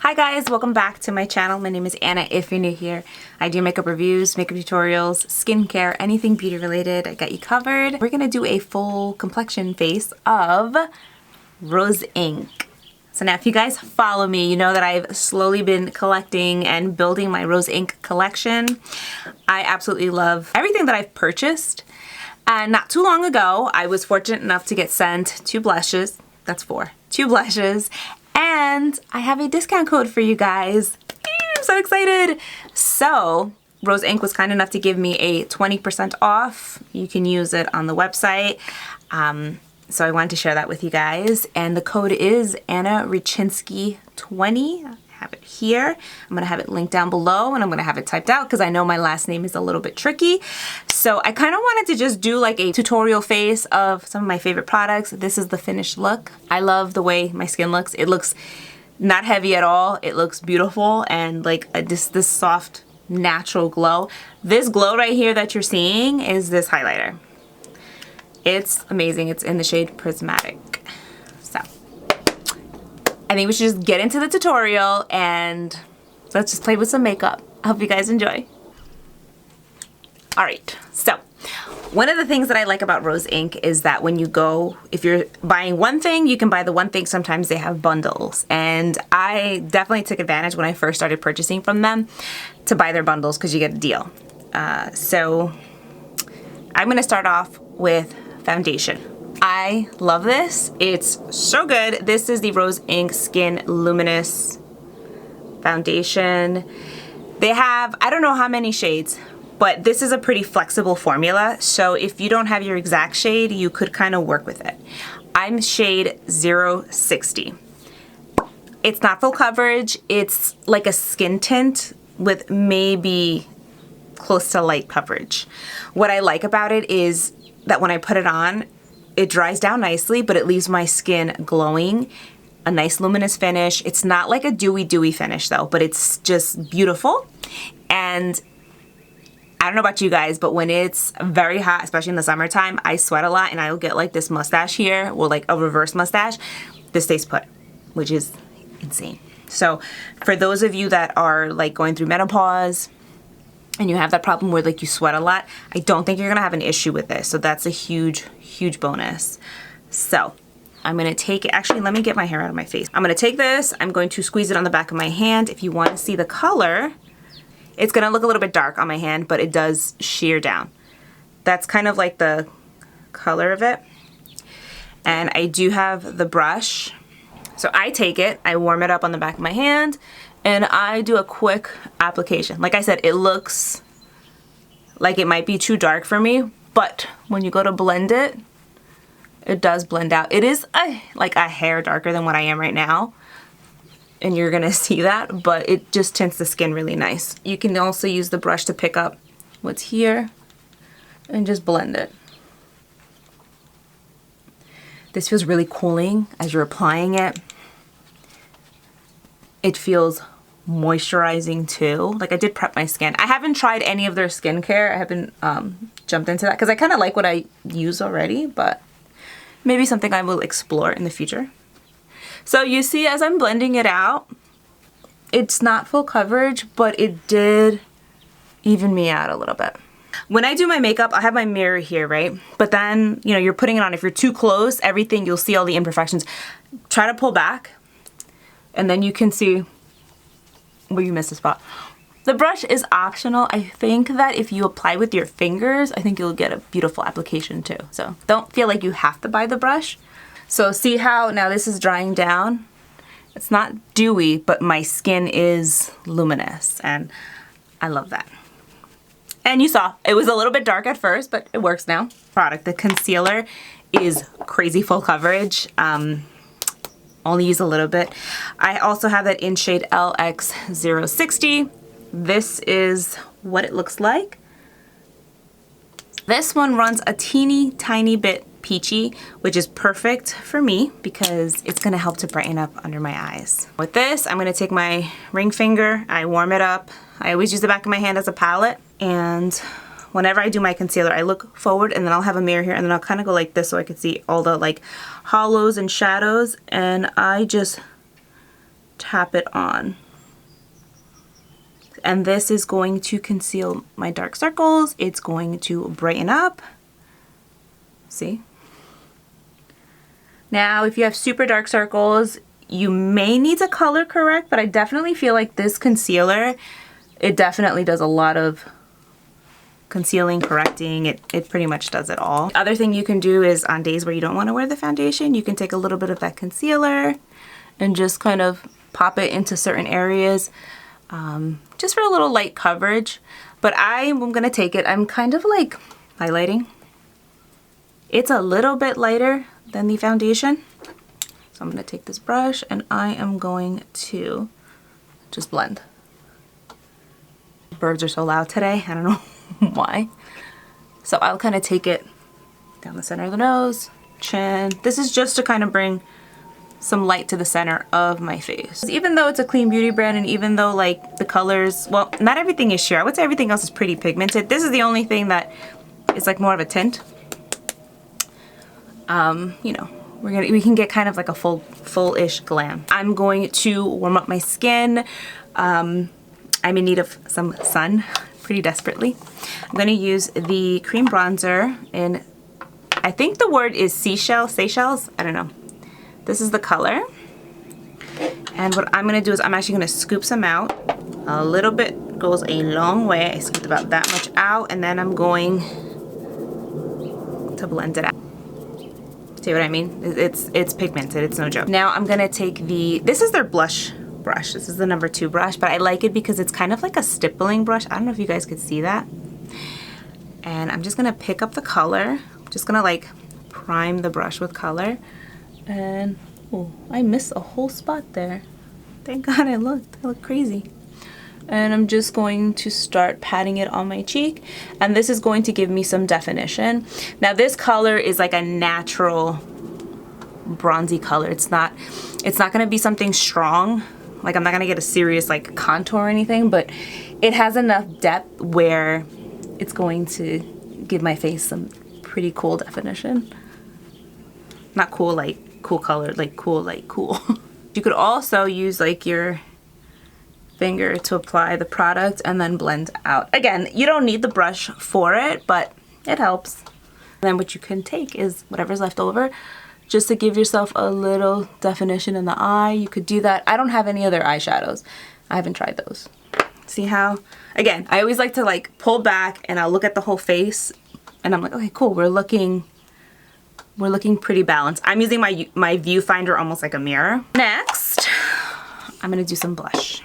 Hi guys, welcome back to my channel. My name is Anna. If you're new here, I do makeup reviews, makeup tutorials, skincare, anything beauty related. I got you covered. We're gonna do a full complexion face of roseinc. So now if you guys follow me, you know that I've slowly been collecting and building my roseinc collection. I absolutely love everything that I've purchased. And not too long ago, I was fortunate enough to get sent 2 blushes. That's 4. 2 blushes. And I have a discount code for you guys. I'm so excited. So roseinc was kind enough to give me a 20% off. You can use it on the website. So I wanted to share that with you guys. And the code is Anna Richinski 20. I have it here. I'm gonna have it linked down below and I'm gonna have it typed out because I know my last name is a little bit tricky. So I kind of wanted to just do like a tutorial face of some of my favorite products. This is the finished look. I love the way my skin looks. It looks not heavy at all. It looks beautiful and like this soft, natural glow. This glow right here that you're seeing is this highlighter. It's amazing. It's in the shade Prismatic. So I think we should just get into the tutorial and let's just play with some makeup. I hope you guys enjoy. All right, so one of the things that I like about roseinc is that when you go, if you're buying one thing, you can buy the one thing. Sometimes they have bundles. And I definitely took advantage when I first started purchasing from them to buy their bundles because you get a deal. So I'm gonna start off with foundation. I love this. It's so good. This is the roseinc Skin Luminous foundation. They have, I don't know how many shades, but this is a pretty flexible formula. So if you don't have your exact shade, you could kind of work with it. I'm shade 060. It's not full coverage. It's like a skin tint with maybe close to light coverage. What I like about it is that when I put it on, it dries down nicely, but it leaves my skin glowing. A nice luminous finish. It's not like a dewy finish though, but it's just beautiful. And I don't know about you guys, but when it's very hot, especially in the summertime, I sweat a lot and I'll get like this mustache here, or like a reverse mustache. This stays put, which is insane. So for those of you that are like going through menopause and you have that problem where like you sweat a lot, I don't think you're gonna have an issue with this. So that's a huge bonus. So I'm gonna take it, actually let me get my hair out of my face. I'm gonna take this, I'm going to squeeze it on the back of my hand. If you wanna see the color, it's gonna look a little bit dark on my hand, but it does sheer down. That's kind of like the color of it. And I do have the brush. So I take it, I warm it up on the back of my hand, and I do a quick application. Like I said, it looks like it might be too dark for me, but when you go to blend it, it does blend out. It is like a hair darker than what I am right now, and you're gonna see that, but it just tints the skin really nice. You can also use the brush to pick up what's here and just blend it. This feels really cooling as you're applying it. It feels moisturizing too. Like I did prep my skin. I haven't tried any of their skincare. I haven't jumped into that because I kind of like what I use already, but maybe something I will explore in the future. So you see as I'm blending it out, it's not full coverage, but it did even me out a little bit. When I do my makeup, I have my mirror here, right? But then, you know, you're putting it on. If you're too close, everything, you'll see all the imperfections. Try to pull back, and then you can see where you missed a spot. The brush is optional. I think that if you apply with your fingers, I think you'll get a beautiful application too. So don't feel like you have to buy the brush. So see how now this is drying down? It's not dewy, but my skin is luminous, and I love that. And you saw, it was a little bit dark at first, but it works now. Product, the concealer is crazy full coverage. Only use a little bit. I also have that in shade LX060. This is what it looks like. This one runs a teeny tiny bit peachy, which is perfect for me because it's gonna help to brighten up under my eyes. With this, I'm gonna take my ring finger, I warm it up. I always use the back of my hand as a palette, and whenever I do my concealer, I look forward and then I'll have a mirror here and then I'll kind of go like this so I can see all the like hollows and shadows, and I just tap it on. And this is going to conceal my dark circles. It's going to brighten up. See? Now, if you have super dark circles, you may need to color correct, but I definitely feel like this concealer, it definitely does a lot of concealing, correcting. It pretty much does it all. The other thing you can do is on days where you don't want to wear the foundation, you can take a little bit of that concealer and just kind of pop it into certain areas. Just for a little light coverage, but I'm gonna take it. I'm kind of like highlighting. It's a little bit lighter than the foundation. So I'm gonna take this brush and I am going to just blend. Birds are so loud today. I don't know why. So I'll kind of take it down the center of the nose, chin. This is just to kind of bring some light to the center of my face. Even though it's a clean beauty brand and even though like the colors, well, not everything is sheer. I would say everything else is pretty pigmented. This is the only thing that is like more of a tint. You know, we can get kind of like a full-ish glam. I'm going to warm up my skin. I'm in need of some sun pretty desperately. I'm going to use the cream bronzer in, I think the word is Seychelles, I don't know. This is the color, and what I'm gonna do is I'm actually gonna scoop some out. A little bit goes a long way. I scooped about that much out, and then I'm going to blend it out. See what I mean? It's pigmented, it's no joke. Now I'm gonna take this is their blush brush. This is the number 2 brush, but I like it because it's kind of like a stippling brush. I don't know if you guys could see that. And I'm just gonna pick up the color. I'm just gonna like prime the brush with color. And oh, I missed a whole spot there. Thank God I looked crazy. And I'm just going to start patting it on my cheek, and this is going to give me some definition. Now this color is like a natural bronzy color. It's not gonna be something strong. Like I'm not gonna get a serious like contour or anything, but it has enough depth where it's going to give my face some pretty cool definition. Not cool like cool color, like cool like cool. You could also use like your finger to apply the product and then blend out. Again, you don't need the brush for it, but it helps. And then what you can take is whatever's left over just to give yourself a little definition in the eye. You could do that. I don't have any other eyeshadows. I haven't tried those. See how, again, I always like to like pull back and I'll look at the whole face and I'm like, okay, cool, we're looking pretty balanced. I'm using my viewfinder almost like a mirror. Next, I'm gonna do some blush.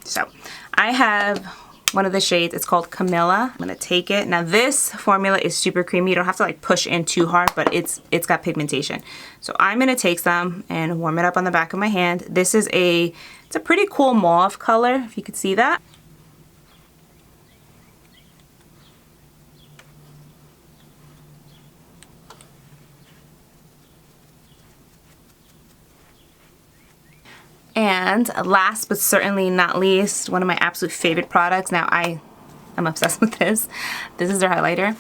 So I have one of the shades, it's called Camilla. I'm gonna take it. Now this formula is super creamy. You don't have to like push in too hard, but it's got pigmentation. So I'm gonna take some and warm it up on the back of my hand. This is it's a pretty cool mauve color, if you could see that. And last but certainly not least, one of my absolute favorite products. Now I'm obsessed with this. This is their highlighter.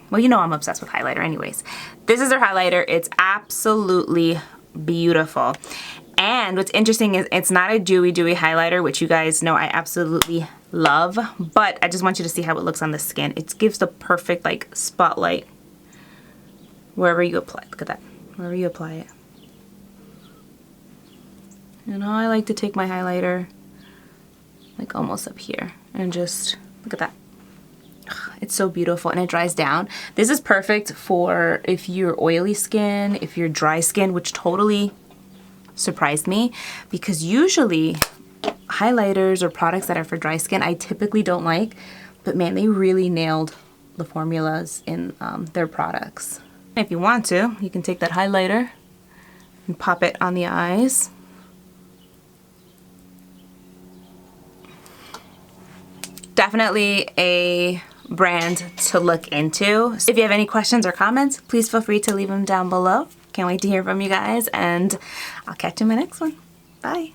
Well, you know I'm obsessed with highlighter anyways. This is their highlighter. It's absolutely beautiful. And what's interesting is it's not a dewy highlighter, which you guys know I absolutely love, but I just want you to see how it looks on the skin. It gives the perfect like spotlight wherever you apply. Look at that. Wherever you apply it. You know, I like to take my highlighter like almost up here and just look at that. It's so beautiful and it dries down. This is perfect for if you're oily skin, if you're dry skin, which totally surprised me because usually highlighters or products that are for dry skin I typically don't like, but man, they really nailed the formulas in their products. If you want to, you can take that highlighter and pop it on the eyes. Definitely a brand to look into. If you have any questions or comments, please feel free to leave them down below. Can't wait to hear from you guys, and I'll catch you in my next one. Bye.